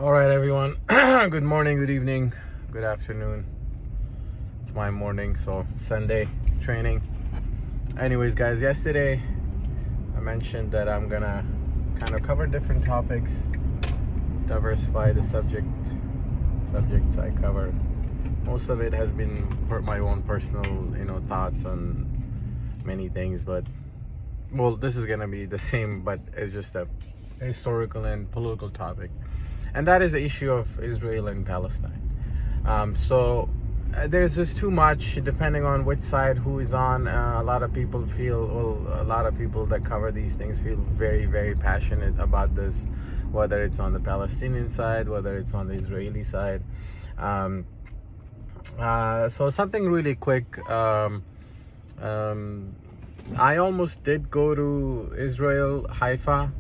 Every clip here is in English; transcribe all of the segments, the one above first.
All right, everyone. Good morning, good evening, good afternoon. It's my morning, so Sunday training. Anyways, guys, yesterday I mentioned that I'm gonna kind of cover different topics, diversify the subjects I cover. Most of it has been my own personal, thoughts on many things, but well, this is gonna be the same, but it's just a historical and political topic. And that is the issue of Israel and Palestine. There's just too much, depending on which side who is on. A lot of people that cover these things feel very, very passionate about this, whether it's on the Palestinian side, whether it's on the Israeli side. So something really quick. I almost did go to Israel, Haifa,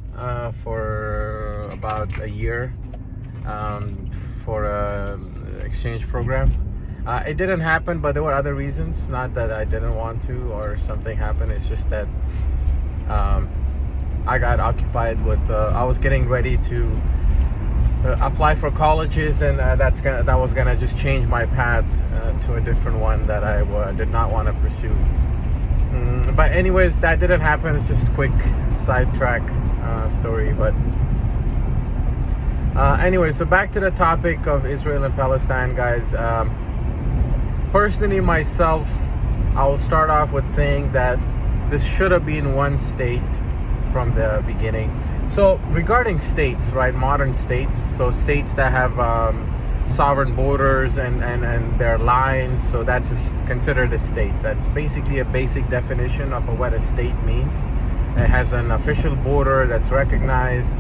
for about a year. For a exchange program. It didn't happen, but there were other reasons. Not that I didn't want to or something happened. It's just that I got occupied with. I was getting ready to apply for colleges, and that was gonna just change my path to a different one that I did not want to pursue. But anyways, that didn't happen. It's just a quick sidetrack story, but. Anyway, so back to the topic of Israel and Palestine, guys. Personally, myself, I will start off with saying that this should have been one state from the beginning. So regarding states, right, modern states, so states that have sovereign borders and their lines, so that's considered a state. That's basically a basic definition of what a state means. It has an official border that's recognized.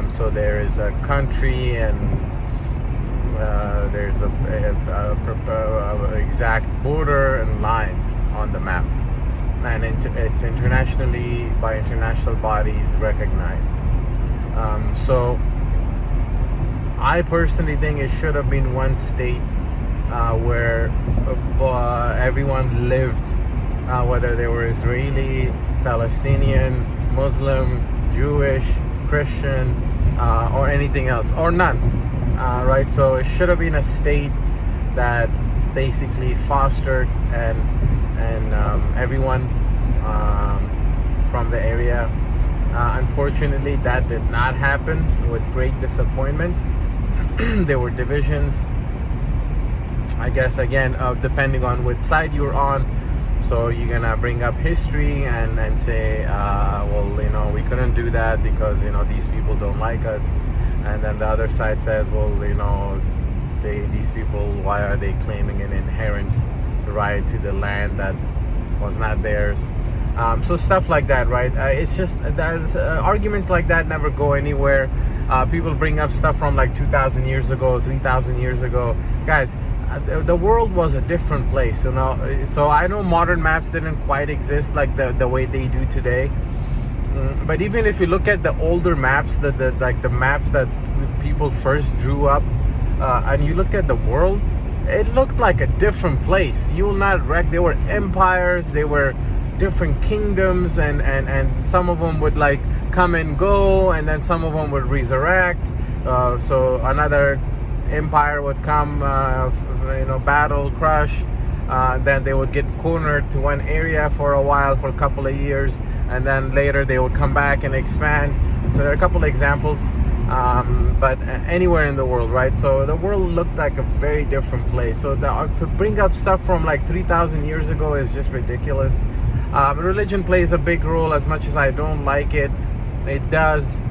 So there is a country, and there's a exact border and lines on the map, and it's internationally, by international bodies, recognized. So I personally think it should have been one state where everyone lived, whether they were Israeli, Palestinian, Muslim, Jewish, Christian, or anything else, or none, right? So it should have been a state that basically fostered and everyone from the area. Unfortunately, that did not happen, with great disappointment. There were divisions, I guess, again, depending on which side you're on. So you're gonna bring up history and say, we couldn't do that because these people don't like us, and then the other side says, these people, why are they claiming an inherent right to the land that was not theirs? So stuff like that, right? It's just that arguments like that never go anywhere. People bring up stuff from like 2,000 years ago, 3,000 years ago, guys. The world was a different place, so I know modern maps didn't quite exist like the way they do today. But even if you look at the older maps, the maps that people first drew up, and you look at the world, it looked like a different place. You will not there were empires, there were different kingdoms, and some of them would like come and go, and then some of them would resurrect. So another empire would come, battle, crush, then they would get cornered to one area for a while, for a couple of years, and then later they would come back and expand. So there are a couple of examples, but anywhere in the world, right? So the world looked like a very different place. So to bring up stuff from like 3,000 years ago is just ridiculous. Religion plays a big role. As much as I don't like it, it does.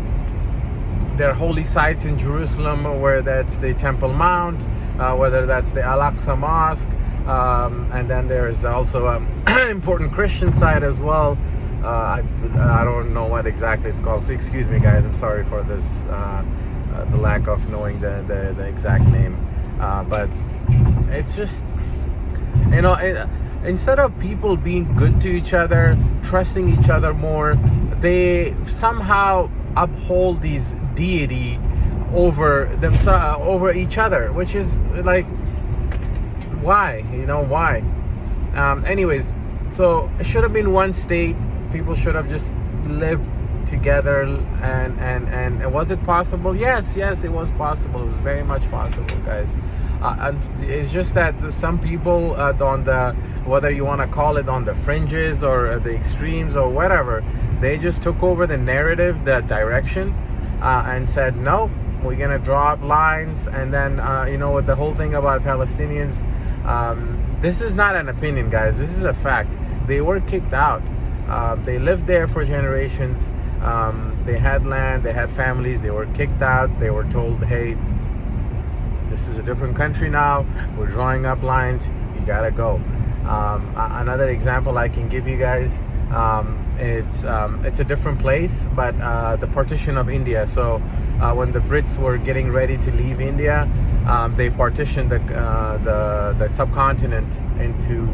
There are holy sites in Jerusalem, where that's the Temple Mount, whether that's the Al-Aqsa Mosque, and then there's also an important Christian site as well. I don't know what exactly it's called, so excuse me, guys. I'm sorry for this, the lack of knowing the exact name. But it's just, instead of people being good to each other, trusting each other more, they somehow uphold these deity over themselves, over each other, which is like, why? Why? Anyways, so it should have been one state. People should have just lived together, and was it possible? Yes, it was possible. It was very much possible, guys. And it's just that some people on the, whether you want to call it on the fringes or the extremes or whatever, they just took over the narrative, the direction, and said no, we're gonna draw up lines. And then with the whole thing about Palestinians, this is not an opinion, guys. This is a fact. They were kicked out. They lived there for generations. They had land, they had families. They were kicked out. They were told, hey, this is a different country now. We're drawing up lines. You gotta go. Another example I can give you guys, it's a different place, but the partition of India. So when the Brits were getting ready to leave India, they partitioned the subcontinent into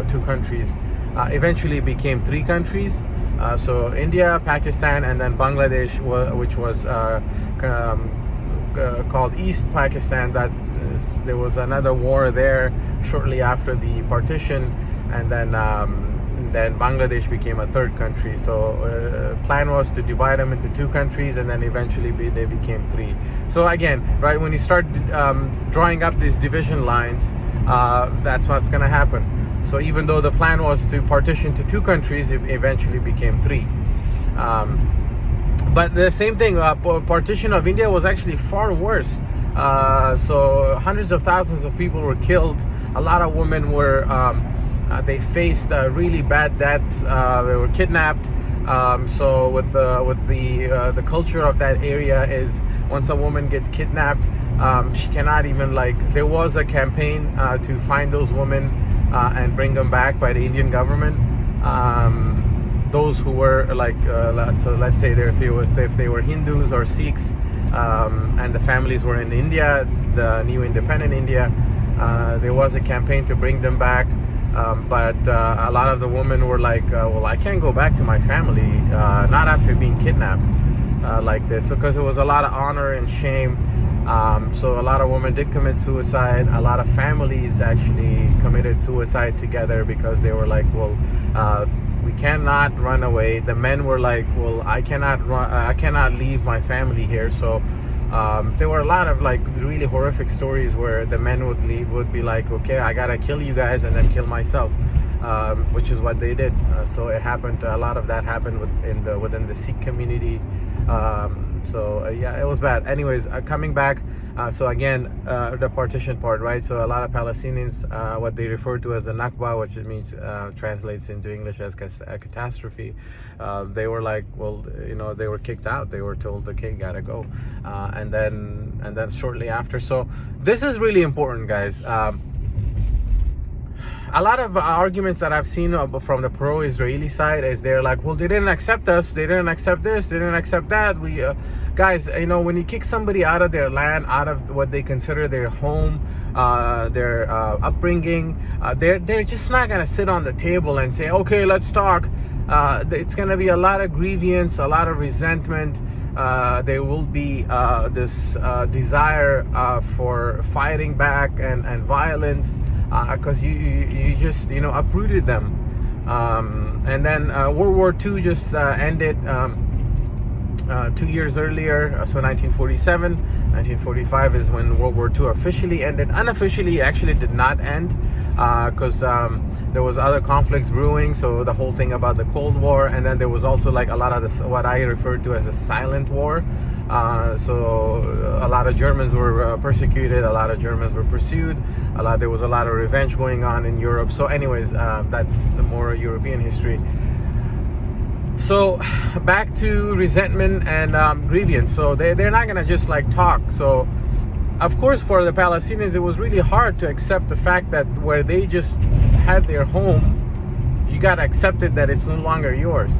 two countries. Eventually became three countries. So India, Pakistan, and then Bangladesh, which was called East Pakistan. There was another war there shortly after the partition, and then Bangladesh became a third country. So plan was to divide them into two countries, and then eventually they became three. So again, right, when you start drawing up these division lines, that's what's going to happen. So even though the plan was to partition to two countries, it eventually became three. But the same thing, partition of India was actually far worse. So hundreds of thousands of people were killed. A lot of women were, they faced really bad deaths. They were kidnapped. So with the culture of that area is, once a woman gets kidnapped, she cannot even, there was a campaign to find those women and bring them back by the Indian government. Those who were so let's say if they were Hindus or Sikhs, and the families were in India, the new independent India, there was a campaign to bring them back. But a lot of the women were like, well, I can't go back to my family, not after being kidnapped like this. Because it was a lot of honor and shame. So a lot of women did commit suicide. A lot of families actually committed suicide together because they were like, well, we cannot run away. The men were like, well, I cannot leave my family here. So there were a lot of really horrific stories where the men would be like, okay, I gotta kill you guys and then kill myself, which is what they did. So it happened. A lot of that happened within the Sikh community. Yeah, it was bad. Anyways, coming back. So again, the partition part, right? So a lot of Palestinians, what they refer to as the Nakba, which it means translates into English as a catastrophe. They were like, well, they were kicked out. They were told, okay, gotta go. And then shortly after. So this is really important, guys. A lot of arguments that I've seen from the pro-Israeli side is they're like, well, they didn't accept us, they didn't accept this, they didn't accept that. We guys, when you kick somebody out of their land, out of what they consider their home, their upbringing, they're just not gonna sit on the table and say, okay, let's talk. It's gonna be a lot of grievance, a lot of resentment. There will be this desire for fighting back and violence. Because you just uprooted them, and then World War II just ended 2 years earlier. So 1947, 1945 is when World War II officially ended. Unofficially, actually did not end because there was other conflicts brewing. So the whole thing about the Cold War, and then there was also a lot of this, what I refer to as a silent war. So a lot of Germans were persecuted, a lot of Germans were pursued, there was a lot of revenge going on in Europe. So anyways, that's the more European history. So back to resentment and grievance. So they're not gonna just talk. So of course for the Palestinians, it was really hard to accept the fact that where they just had their home, you gotta accept it that it's no longer yours.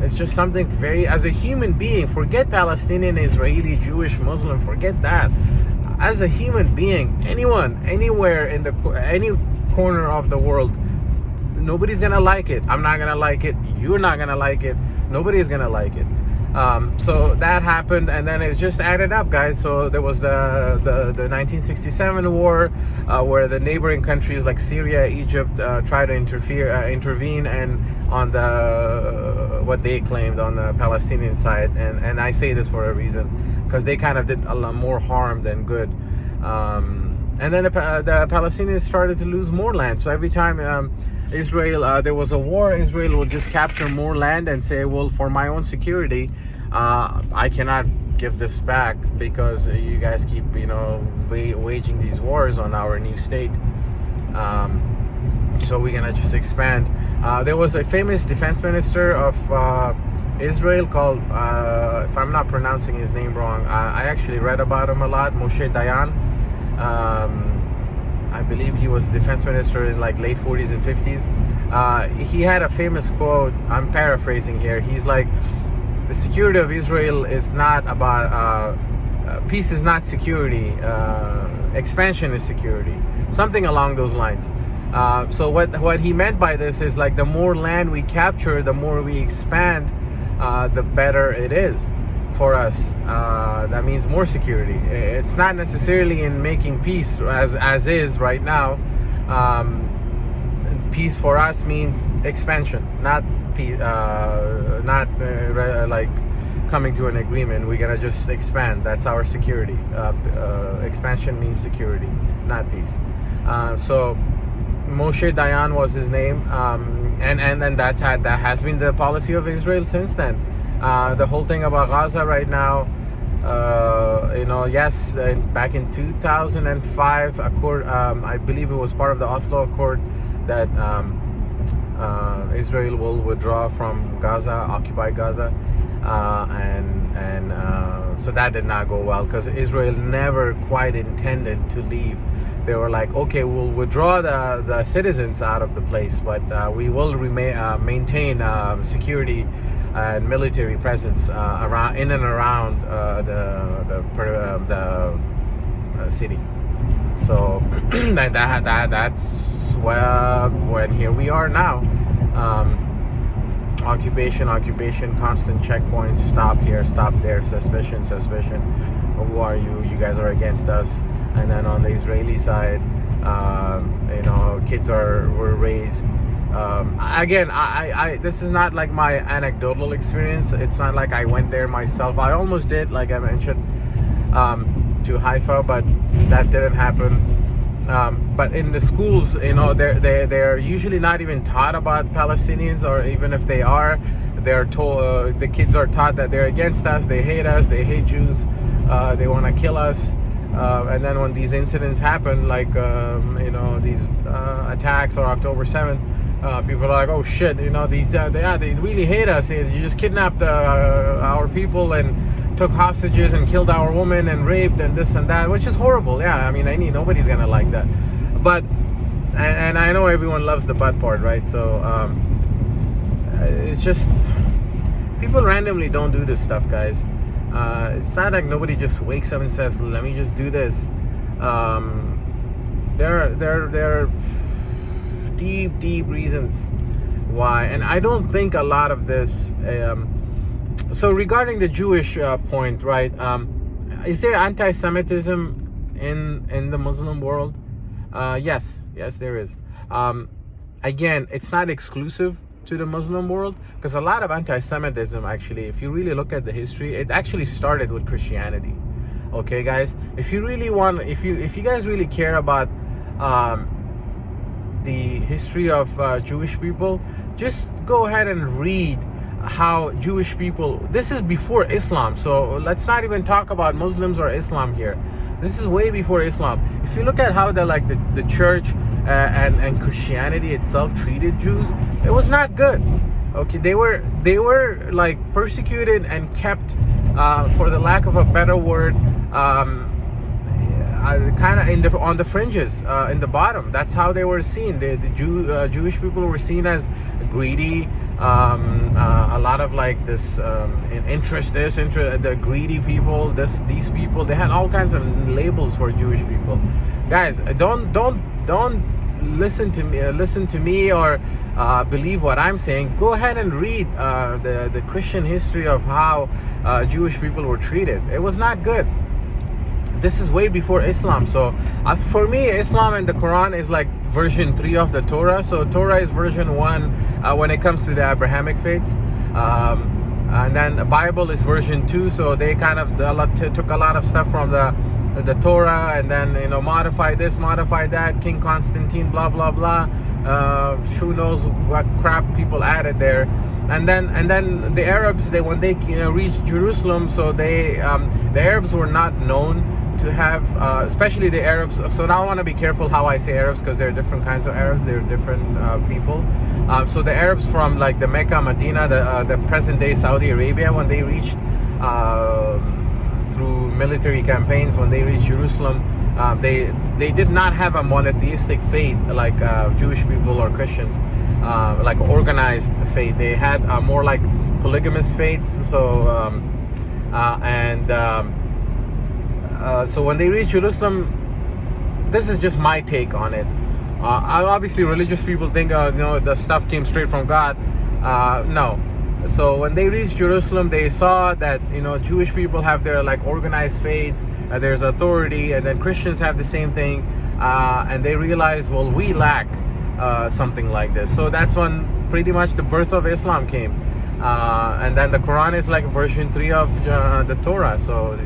It's just something very, as a human being, forget Palestinian, Israeli, Jewish, Muslim, forget that. As a human being, anyone, anywhere in any corner of the world, nobody's gonna like it. I'm not gonna like it. You're not gonna like it. Nobody is gonna like it. So that happened, and then it just added up, guys. So there was the 1967 war, where the neighboring countries like Syria, Egypt tried to intervene, and on the what they claimed on the Palestinian side, and I say this for a reason, because they kind of did a lot more harm than good. And then the Palestinians started to lose more land. So every time Israel, there was a war, Israel would just capture more land and say, well, for my own security, I cannot give this back because you guys keep, waging these wars on our new state. So we're gonna just expand. There was a famous defense minister of Israel called, if I'm not pronouncing his name wrong, I actually read about him a lot, Moshe Dayan. I believe he was defense minister in like late 40s and 50s. He had a famous quote, I'm paraphrasing here. He's like, the security of Israel is not about, peace is not security, expansion is security. Something along those lines. So what he meant by this is like the more land we capture, the more we expand, the better it is for us. That means more security. It's not necessarily in making peace as is right now. Peace for us means expansion, not like coming to an agreement. We're gonna just expand. That's our security. Expansion means security, not peace. So Moshe Dayan was his name, and that has been the policy of Israel since then. The whole thing about Gaza right now, yes, back in 2005, accord, I believe it was part of the Oslo Accord that Israel will withdraw from Gaza, occupy Gaza, and so that did not go well because Israel never quite intended to leave. They were like, okay, we'll withdraw the citizens out of the place, but we will maintain security and military presence around in and around the city. So that's when here we are now. Occupation, constant checkpoints, stop here, stop there, suspicion. Who are you? You guys are against us. And then on the Israeli side, kids were raised. Again, I this is not like my anecdotal experience. It's not like I went there myself. I almost did, like I mentioned, to Haifa, but that didn't happen. But in the schools, they're usually not even taught about Palestinians, or even if they are, they're told, the kids are taught that they're against us, they hate Jews, they want to kill us. And then when these incidents happen, like these attacks or October 7th, people are like, oh shit, they really hate us. You just kidnapped our people and took hostages and killed our women and raped and this and that, which is horrible. Yeah, I mean, nobody's gonna like that. But and I know everyone loves the butt part, right? So it's just people randomly don't do this stuff, guys. It's not like nobody just wakes up and says, let me just do this. There are deep reasons why, and I don't think a lot of this. So regarding the Jewish point, right? Is there anti-Semitism in the Muslim world? Yes, there is. Again, it's not exclusive to the Muslim world, because a lot of anti-Semitism, actually, if you really look at the history, it actually started with Christianity. Okay, guys, if you guys really care about the history of Jewish people, just go ahead and read how Jewish people, this is before Islam, so let's not even talk about Muslims or Islam here. This is way before Islam. If you look at how the church and Christianity itself treated Jews, it was not good. Okay, they were like persecuted and kept, for the lack of a better word, kind of on the fringes, in the bottom. That's how they were seen. The Jewish people were seen as greedy. A lot of like this the greedy people, these people. They had all kinds of labels for Jewish people. Guys, don't listen to me, or believe what I'm saying, go ahead and read the Christian history of how Jewish people were treated. It was not good. This is way before Islam. So for me, Islam and the Quran is like version 3 of the Torah. So Torah is version 1 when it comes to the Abrahamic faiths. And then the Bible is version 2. So they kind of took a lot of stuff from the Torah, and then, you know, modify this, modify that. King Constantine, blah blah blah. Who knows what crap people added there. And then the Arabs, when they reached Jerusalem, so the Arabs were not known to have, especially the Arabs. So now I want to be careful how I say Arabs, because there are different kinds of Arabs. They're different people. So the Arabs from like the Mecca, Medina, the present day Saudi Arabia, when they reached through military campaigns, when they reached Jerusalem, they did not have a monotheistic faith like Jewish people or Christians, like organized faith. They had more like polygamous faiths. So so when they reached Jerusalem, this is just my take on it. Obviously, religious people think, the stuff came straight from God. No. So when they reached Jerusalem, they saw that, Jewish people have their like organized faith, there's authority, and then Christians have the same thing, and they realized, well, we lack something like this. So that's when pretty much the birth of Islam came, and then the Quran is like version 3 of the Torah. So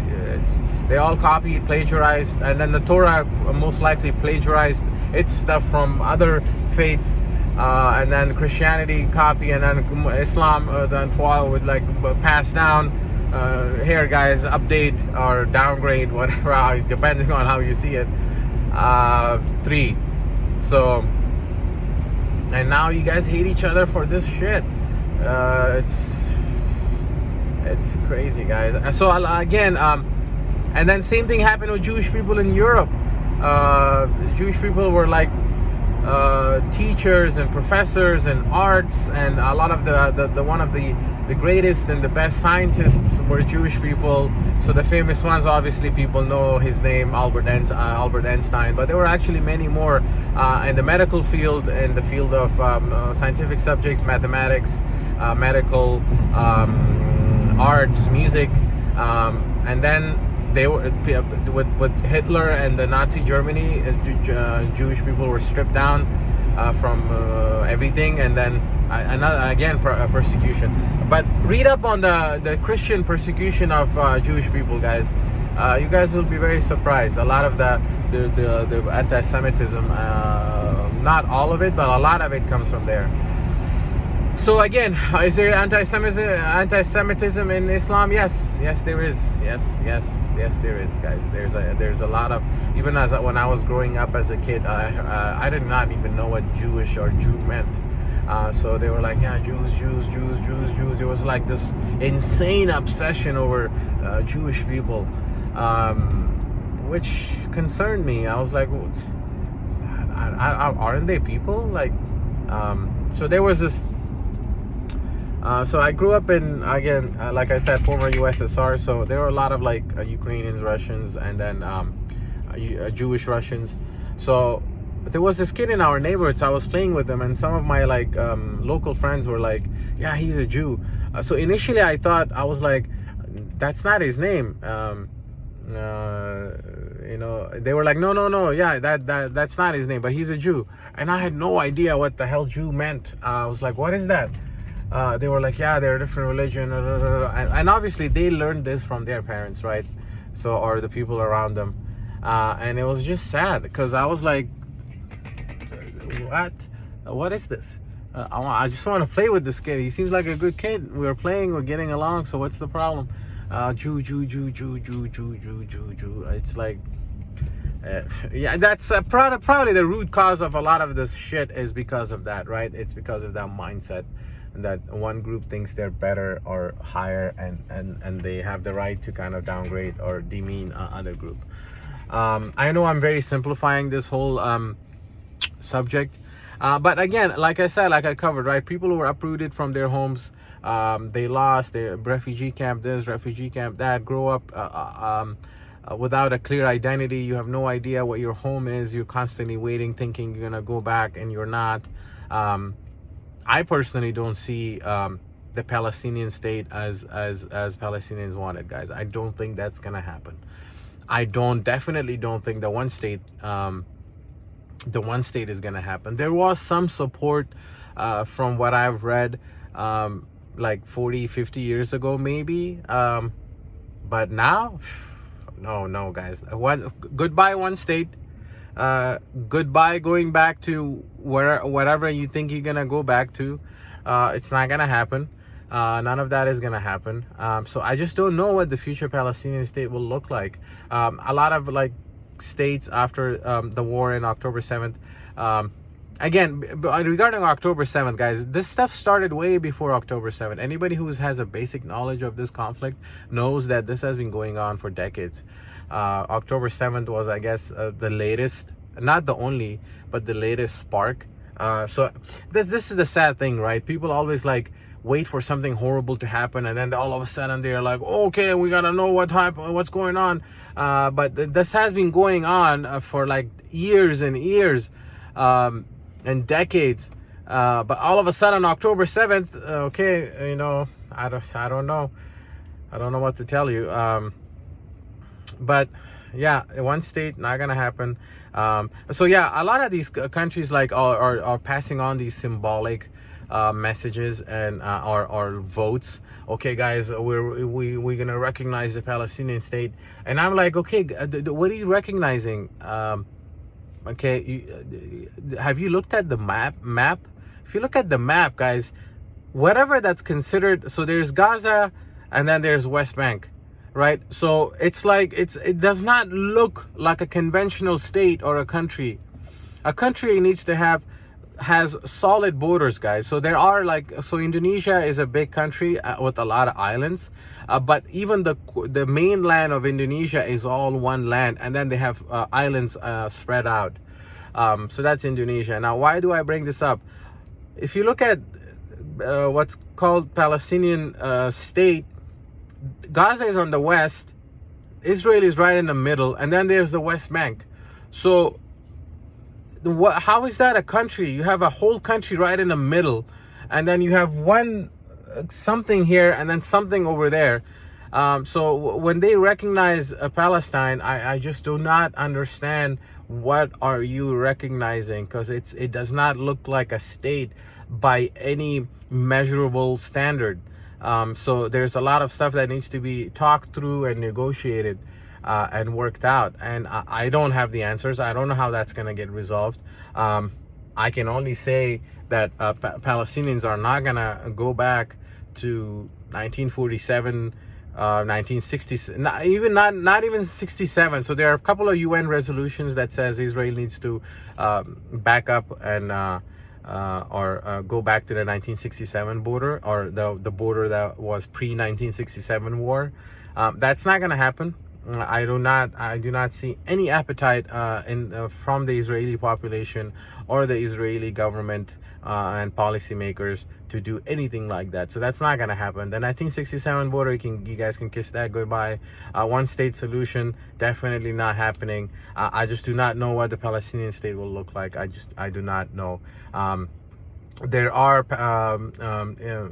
they all copied, plagiarized, and then the Torah most likely plagiarized its stuff from other faiths. And then Christianity copy, and then Islam then would like pass down. Here, guys, update or downgrade, whatever, depending on how you see it. 3. So, and now you guys hate each other for this shit. It's crazy, guys. So again, and then same thing happened with Jewish people in Europe. Jewish people were like teachers and professors and arts, and a lot of the one of the greatest and the best scientists were Jewish people. So the famous ones, obviously people know his name, Albert Einstein, but there were actually many more in the medical field, in the field of scientific subjects, mathematics, medical, arts, music, and then they were with Hitler and the Nazi Germany. Jewish people were stripped down from everything, and then again persecution. But read up on the Christian persecution of Jewish people, guys. You guys will be very surprised. A lot of the anti-Semitism, not all of it, but a lot of it comes from there. So again, is there anti-Semitism in Islam? Yes, there is. Yes, there is, guys. There's a lot of, even when I was growing up as a kid, I did not even know what Jewish or Jew meant. So they were like, yeah, Jews. It was like this insane obsession over Jewish people, which concerned me. I was like, aren't they people? Like, so there was this. So I grew up in, again, like I said, former USSR. So there were a lot of like Ukrainians, Russians, and then Jewish Russians. So there was this kid in our neighborhood. So I was playing with him, and some of my like local friends were like, yeah, he's a Jew. So initially I thought, I was like, that's not his name. They were like, no, yeah, that's not his name, but he's a Jew. And I had no idea what the hell Jew meant. I was like, what is that? They were like, yeah, they're a different religion, and obviously they learned this from their parents, right? So, or the people around them, and it was just sad, because I was like, what is this? I just want to play with this kid. He seems like a good kid. We were playing, we're getting along, so what's the problem? Jew. It's like, yeah, that's probably the root cause of a lot of this shit is because of that, right? It's because of that mindset, that one group thinks they're better or higher, and they have the right to kind of downgrade or demean other group. I know I'm very simplifying this whole subject, but again, like I said, like I covered, right? People who were uprooted from their homes, they lost their refugee camp this, refugee camp that, grow up without a clear identity. You have no idea what your home is. You're constantly waiting, thinking you're gonna go back, and you're not. I personally don't see the Palestinian state as Palestinians want it, guys. I don't think that's gonna happen. I definitely don't think the one state is gonna happen. There was some support from what I've read, like 40-50 years ago maybe, but now no guys. Goodbye one state. Goodbye going back to whatever you think you're gonna go back to. It's not gonna happen. None of that is gonna happen. So I just don't know what the future Palestinian state will look like. A lot of like states after the war in October 7th, again, regarding October 7th, guys, this stuff started way before October 7th. Anybody who has a basic knowledge of this conflict knows that this has been going on for decades. October 7th was, I guess, the latest, not the only, but the latest spark. So this is the sad thing, right? People always like wait for something horrible to happen, and then all of a sudden they're like, okay, we gotta know what's going on. But this has been going on for like years and years, and decades. But all of a sudden, October 7th, okay, you know, I don't know what to tell you. But yeah, one state, not gonna happen. So yeah, a lot of these countries like are passing on these symbolic messages and or votes. Okay, guys, we're gonna recognize the Palestinian state, and I'm like, okay, what are you recognizing? Okay, have you looked at the map? If you look at the map, guys, whatever that's considered, so there's Gaza and then there's West Bank, right? So it's like it does not look like a conventional state or a country. A country needs to has solid borders, guys. So there are so Indonesia is a big country with a lot of islands, but even the mainland of Indonesia is all one land, and then they have islands spread out. So that's Indonesia. Now, why do I bring this up? If you look at what's called Palestinian state, Gaza is on the west, Israel is right in the middle, and then there's the West Bank. So how is that a country? You have a whole country right in the middle, and then you have one something here and then something over there. So when they recognize Palestine, I just do not understand what are you recognizing, because it does not look like a state by any measurable standard. So there's a lot of stuff that needs to be talked through and negotiated and worked out, and I don't have the answers. I don't know how that's going to get resolved. I can only say that Palestinians are not going to go back to 1947, 1960, not even 67. So there are a couple of UN resolutions that says Israel needs to back up and or go back to the 1967 border, or the border that was pre-1967 war. That's not going to happen. I do not see any appetite from the Israeli population or the Israeli government and policymakers to do anything like that. So that's not going to happen. The 1967 border, you guys can kiss that goodbye. One state solution, definitely not happening. I just do not know what the Palestinian state will look like. I do not know. There are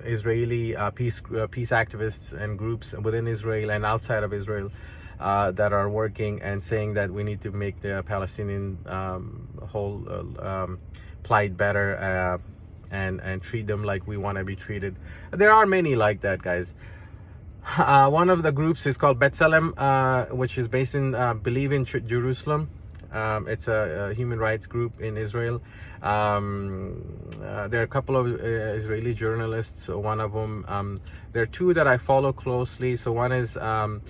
Israeli peace activists and groups within Israel and outside of Israel that are working and saying that we need to make the Palestinian whole plight better and treat them like we want to be treated. There are many like that, guys. One of the groups is called B'Tselem, which is based in Believe in Jerusalem. It's a human rights group in Israel. There are a couple of Israeli journalists. One of them, there are two that I follow closely. So one is works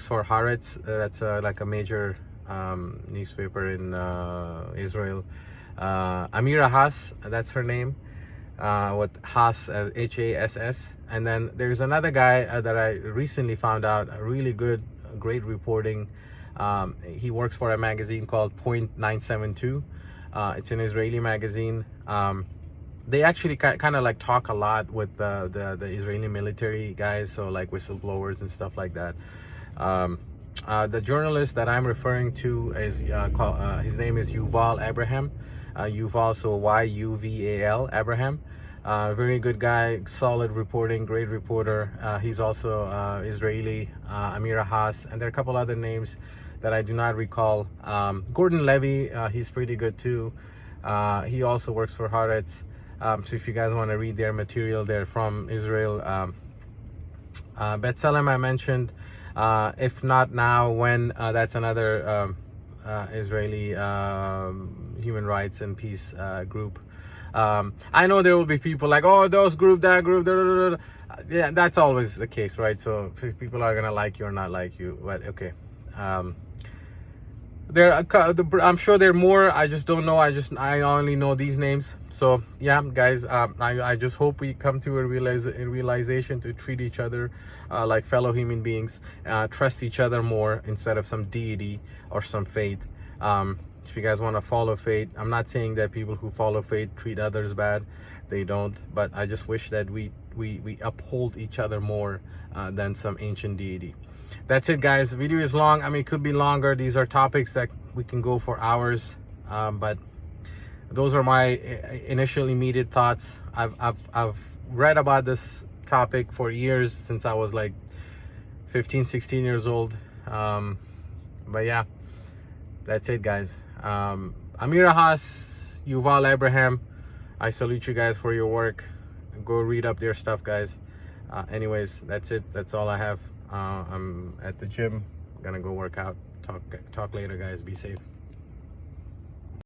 for Haaretz. That's like a major newspaper in Israel. Amira Hass, that's her name, with Hass as Hass. And then there's another guy that I recently found out, really great reporting. He works for a magazine called Point 972. It's an Israeli magazine. they actually kind of like talk a lot with the Israeli military guys, so like whistleblowers and stuff like that. The journalist that I'm referring to is his name is Yuval Abraham. Yuval, so Yuval Abraham. Very good guy, solid reporting, great reporter. He's also Israeli. Amira Haas, and there are a couple other names that I do not recall. Gordon Levy, he's pretty good too. He also works for Haaretz. So if you guys want to read their material, they're from Israel. B'Tselem I mentioned. If not now, when? That's another Israeli human rights and peace group. I know there will be people like, oh, those group, that group, da, da, da, da. Yeah, that's always the case, right? So people are gonna like you or not like you, but okay. I'm sure there are more. I just don't know. I only know these names. So yeah, guys, I just hope we come to a realization to treat each other like fellow human beings, trust each other more instead of some deity or some fate. If you guys want to follow fate, I'm not saying that people who follow fate treat others bad. They don't. But I just wish that we uphold each other more than some ancient deity. That's it, guys. The video is long. I mean, it could be longer. These are topics that we can go for hours, but those are my initial immediate thoughts. I've read about this topic for years, since I was like 15, 16 years old. But yeah, that's it, guys. Amira Haas, Yuval Abraham, I salute you guys for your work. Go read up their stuff, guys. Anyways, that's it. That's all I have. I'm at the gym. Gonna go work out. Talk later, guys. Be safe.